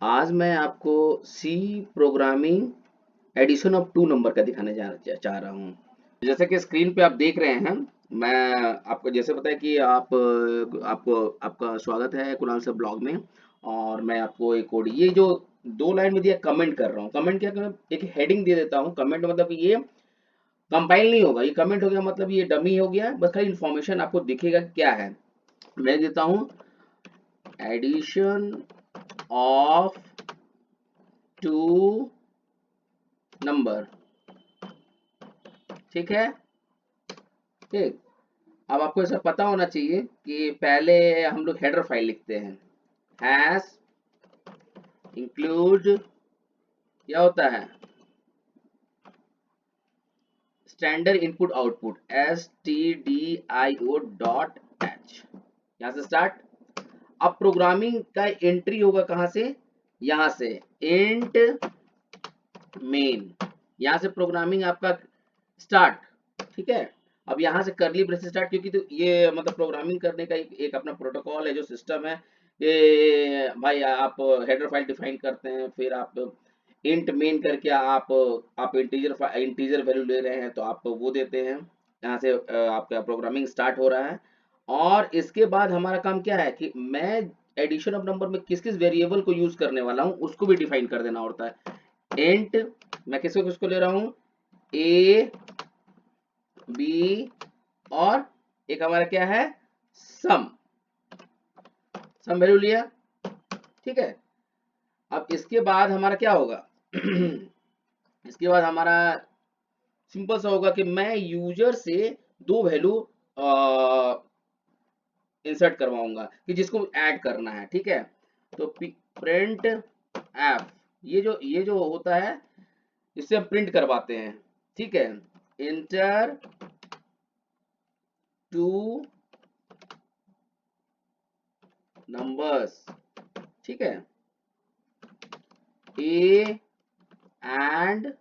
आज मैं आपको C programming addition of two number का दिखाने चाह रहा हूँ। जैसे कि स्क्रीन पे आप देख रहे हैं, मैं आपको जैसे पता है कि आपको आपका स्वागत है कुणाल सर ब्लॉग में। और मैं आपको एक कोड ये जो दो लाइन में दिया कमेंट कर रहा हूँ। कमेंट क्या कर एक हेडिंग दे देता हूँ। कमेंट मतलब ये कंपाइल नहीं होगा, ये कमेंट हो गया मतलब ये डमी हो गया, बस खाली इन्फॉर्मेशन आपको दिखेगा क्या है। मैं देता हूँ एडिशन ऑफ टू नंबर। ठीक है। ठीक। अब आपको ऐसा पता होना चाहिए कि पहले हम लोग हेडर फाइल लिखते हैं। हैश इंक्लूड क्या होता है, स्टैंडर्ड इनपुट आउटपुट stdio.h। यहाँ से स्टार्ट। अब प्रोग्रामिंग का एंट्री होगा कहाँ से, यहाँ से इंट मेन, यहाँ से प्रोग्रामिंग आपका स्टार्ट। ठीक है। अब यहाँ से करली ब्रेसेस स्टार्ट, क्योंकि तो ये मतलब प्रोग्रामिंग करने का एक अपना प्रोटोकॉल है, जो सिस्टम है। ये भाई आप हेडर फाइल डिफाइन करते हैं, फिर आप इंट मेन करके आप इंटीजर वैल्यू ले रहे हैं तो आप वो देते हैं। यहाँ से आपका प्रोग्रामिंग स्टार्ट हो रहा है। और इसके बाद हमारा काम क्या है कि मैं एडिशन ऑफ नंबर में किस किस वेरिएबल को यूज करने वाला हूँ उसको भी डिफाइन कर देना होता है। इंट मैं किसको किसको ले रहा हूँ, ए बी और एक हमारा क्या है, सम। सम वैल्यू लिया। ठीक है। अब इसके बाद हमारा क्या होगा इसके बाद हमारा सिंपल सा होगा कि मैं यूजर से दो वैल्यू इंसर्ट करवाऊंगा कि जिसको ऐड करना है। ठीक है। तो प्रिंट एफ, ये जो होता है इससे हम प्रिंट करवाते हैं। ठीक है। Inter two numbers. ठीक है। ए एंड,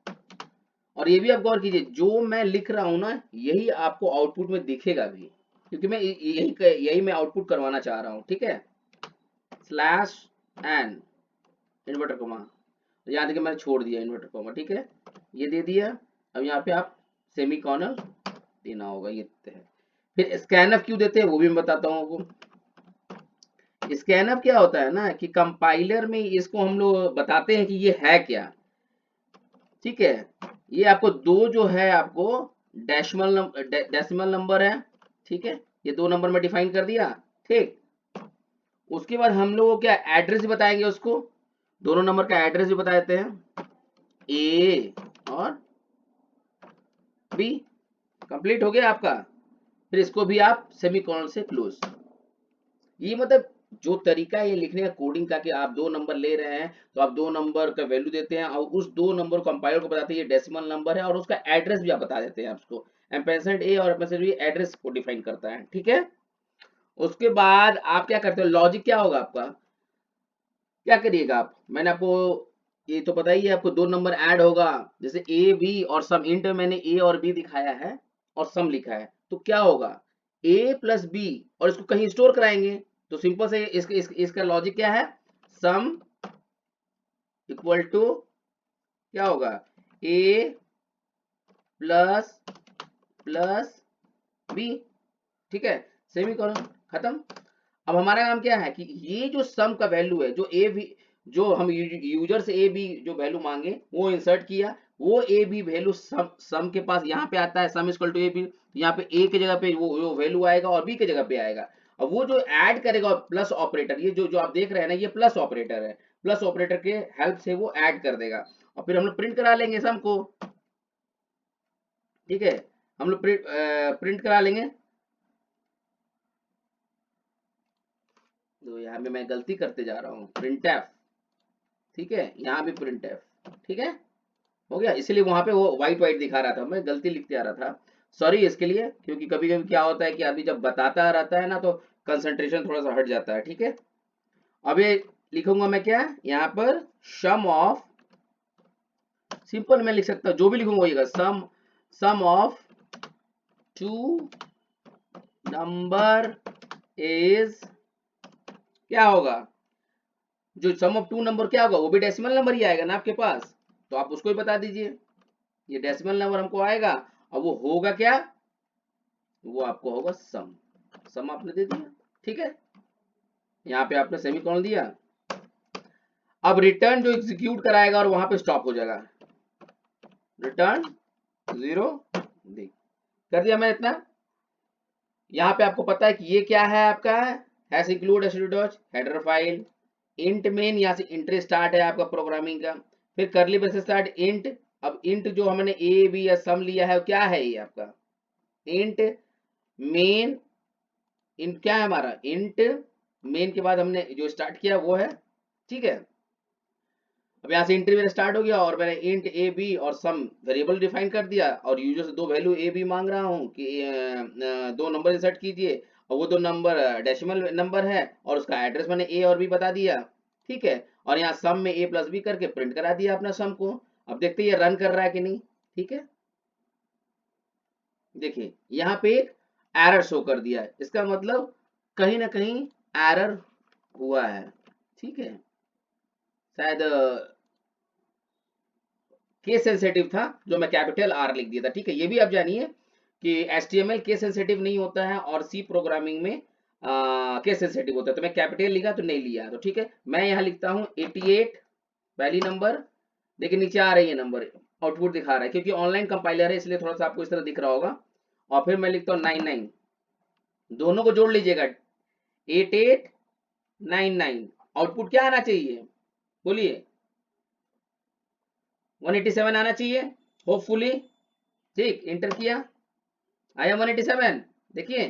और ये भी आप गौर कीजिए जो मैं लिख रहा हूं ना यही आपको आउटपुट में दिखेगा भी, क्योंकि मैं यही मैं आउटपुट करवाना चाह रहा हूं। ठीक है। स्लैश एन इन्वर्टर कोमा, यहाँ देखिए मैंने छोड़ दिया इन्वर्टर कोमा। ठीक है। ये दे दिया। अब यहाँ पे आप सेमी कॉर्नर देना होगा, ये देते हैं। फिर स्कैनफ क्यों देते हैं वो भी मैं बताता हूँ आपको। स्कैनअप क्या होता है ना कि कंपाइलर में इसको हम लोग बताते हैं कि ये है क्या। ठीक है। ये आपको दो जो है आपको डेसिमल नंबर है। ठीक है। ये दो नंबर में डिफाइन कर दिया। ठीक। उसके बाद हम लोग क्या एड्रेस भी बताएंगे उसको, दोनों नंबर का एड्रेस भी बता देते हैं, ए और बी। कंप्लीट हो गया आपका। फिर इसको भी आप सेमीकोलन से क्लोज। ये मतलब जो तरीका है ये लिखने का कोडिंग का कि आप दो नंबर ले रहे हैं तो आप दो नंबर का वैल्यू देते हैं और उस दो नंबर कंपाइलर को बताते हैं ये डेसिमल नंबर है, और उसका एड्रेस भी आप बता देते हैं आपको। एम्परसेंड ए और एम्परसेंड बी एड्रेस को डिफाइन करता है। ठीक है। उसके बाद आप क्या करते हो, लॉजिक क्या होगा आपका, क्या करिएगा आप, मैंने आपको ये तो पता ही है आपको दो नंबर ऐड होगा, जैसे ए बी और सम। इंट में मैंने ए और बी दिखाया है और सम लिखा है, तो क्या होगा ए प्लस बी, और इसको कहीं स्टोर कराएंगे। तो सिंपल से इसका लॉजिक क्या है, सम इक्वल टू क्या होगा, ए प्लस प्लस बी। ठीक है। सेमी कॉलन, खत्म। अब हमारा काम क्या है कि ये जो सम का वैल्यू है, जो ए बी, जो हम यूजर से ए बी जो वैल्यू मांगे वो इंसर्ट किया, वो ए बी वैल्यू सम के पास यहाँ पे आता है, sum equal to A B. यहाँ पे ए की जगह पे वो वैल्यू आएगा और बी की जगह पे आएगा। अब वो जो ऐड करेगा प्लस ऑपरेटर, ये जो जो आप देख रहे हैं ना ये प्लस ऑपरेटर है, प्लस ऑपरेटर के हेल्प से वो ऐड कर देगा और फिर हम लोग प्रिंट करा लेंगे सम को। ठीक है। हम लोग प्रिंट करा लेंगे। तो यहाँ पे मैं गलती करते जा रहा हूँ, प्रिंट एफ। ठीक है। यहाँ भी प्रिंट एफ। ठीक है। हो गया, इसलिए वहां पे वो व्हाइट व्हाइट दिखा रहा था, मैं गलती लिखते आ रहा था। सॉरी इसके लिए, क्योंकि कभी कभी क्या होता है कि आदमी जब बताता रहता है ना तो कंसंट्रेशन थोड़ा सा हट जाता है। ठीक है। अब ये लिखूंगा मैं क्या यहाँ पर, सम ऑफ, सिंपल मैं लिख सकता हूँ जो भी लिखूंगा वही, सम ऑफ टू नंबर इज क्या होगा, जो सम ऑफ टू नंबर क्या होगा, वो भी डेसिमल नंबर ही आएगा ना आपके पास, तो आप उसको ही बता दीजिए, ये डेसिमल नंबर हमको आएगा, और वो होगा क्या, वो आपको होगा सम, सम आपने दे दिया, ठीक है, यहाँ पे आपने सेमीकोलन दिया। अब रिटर्न जो एग्जीक्यूट कराएगा और वहां पे स्टॉप हो जाएगा, रिटर्न 0 देख, कर दिया मैंने इतना। यहाँ पे आपको पता है कि ये क्या है आपका, hash include header file, int main, यहाँ से इंट स्टार्ट है आपका प्रोग्रामिंग का, फिर करली ब्रेसेस स्टार्ट इंट। अब इंट जो हमने ए बी या सम लिया है क्या है, ये आपका इंट मेन, इंट क्या है हमारा, इंट मेन के बाद हमने जो स्टार्ट किया वो है, ठीक है। अब यहाँ से इंटरवल स्टार्ट हो गया और मैंने इंट ए बी और सम वेरिएबल डिफाइन कर दिया, और यूजर से दो वैल्यू ए बी मांग रहा हूँ कि दो नंबर इंसर्ट कीजिए, और वो दो नंबर डेसिमल नंबर है, और उसका एड्रेस मैंने ए और बी बता दिया, ठीक है। और यहाँ सम में ए प्लस बी करके प्रिंट करा दिया अपना सम को। अब देखते हैं ये रन कर रहा है कि नहीं, ठीक है। देखिए यहाँ पे एक एरर शो कर दिया है, इसका मतलब कहीं ना कहीं एरर हुआ है, ठीक है, शायद केस सेंसिटिव था, जो मैं कैपिटल आर लिख दिया था, ठीक है। ये भी आप जानिए कि HTML केस सेंसिटिव नहीं होता है, और सी प्रोग्रामिंग में केस सेंसिटिव होता है, तो मैं कैपिटल लिखा तो नहीं लिया, तो ठीक है। मैं यहाँ लिखता हूँ 88 पहली नंबर, देखिए नीचे आ रही है नंबर, आउटपुट दिखा रहा है, क्योंकि ऑनलाइन कंपाइलर है इसलिए थोड़ा सा आपको इस तरह दिख रहा होगा। और फिर मैं लिखता हूँ 99, दोनों को जोड़ लीजिएगा, 8899, आउटपुट क्या आना चाहिए, बोलिए, 187 आना चाहिए होपफुली, ठीक, इंटर किया, आया 187, देखिए।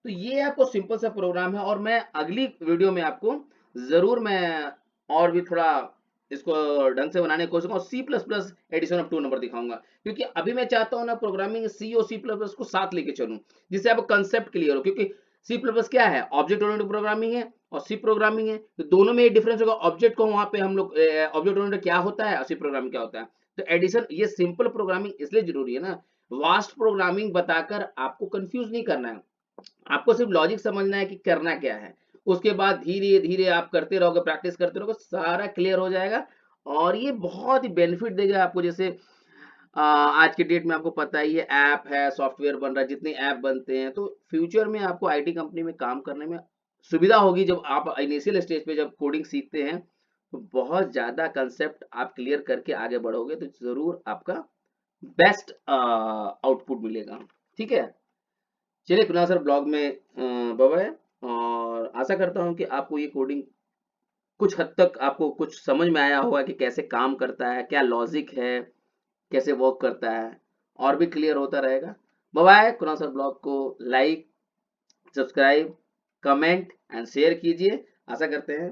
तो ये आपको सिंपल सा प्रोग्राम है, और मैं अगली वीडियो में आपको जरूर मैं और भी थोड़ा इसको ढंग से बनाने की कोशिश करूंगा, C plus plus addition of two number दिखाऊंगा, क्योंकि अभी मैं चाहता हूं ना प्रोग्रामिंग सी और सी प्लस प्लस को साथ लेके चलूं, जिससे आपको कंसेप्ट क्लियर हो, क्योंकि सी प्लस प्लस क्या है, ऑब्जेक्ट ओरिएंटेड प्रोग्रामिंग है और सी प्रोग्रामिंग है, तो दोनों में ये डिफरेंस होगा, ऑब्जेक्ट को वहां पे हम लोग ऑब्जेक्ट ओरिएंटेड क्या होता है और सी प्रोग्रामिंग क्या होता है। तो एडिशन, ये सिंपल प्रोग्रामिंग इसलिए जरूरी है ना, वास्ट प्रोग्रामिंग बताकर आपको कंफ्यूज नहीं करना है, आपको सिर्फ लॉजिक समझना है कि करना क्या है, उसके बाद धीरे धीरे आप करते रहोगे, प्रैक्टिस करते रहोगे, सारा क्लियर हो जाएगा, और ये बहुत ही बेनिफिट देगा आपको। जैसे आज के डेट में आपको पता ही है, ऐप है, सॉफ्टवेयर बन रहा है, जितने ऐप बनते हैं, तो फ्यूचर में आपको आईटी कंपनी में काम करने में सुविधा होगी, जब आप इनिशियल स्टेज पे जब कोडिंग सीखते हैं, तो बहुत ज्यादा कंसेप्ट आप क्लियर करके आगे बढ़ोगे, तो जरूर आपका बेस्ट आउटपुट मिलेगा, ठीक है। चलिए कुणाल सर ब्लॉग में बाय, और आशा करता हूँ कि आपको ये कोडिंग कुछ हद तक आपको कुछ समझ में आया होगा कि कैसे काम करता है, क्या लॉजिक है, कैसे वर्क करता है, और भी क्लियर होता रहेगा। Bye bye. Kunal sir blog को like, subscribe, comment and share कीजिए, आशा करते हैं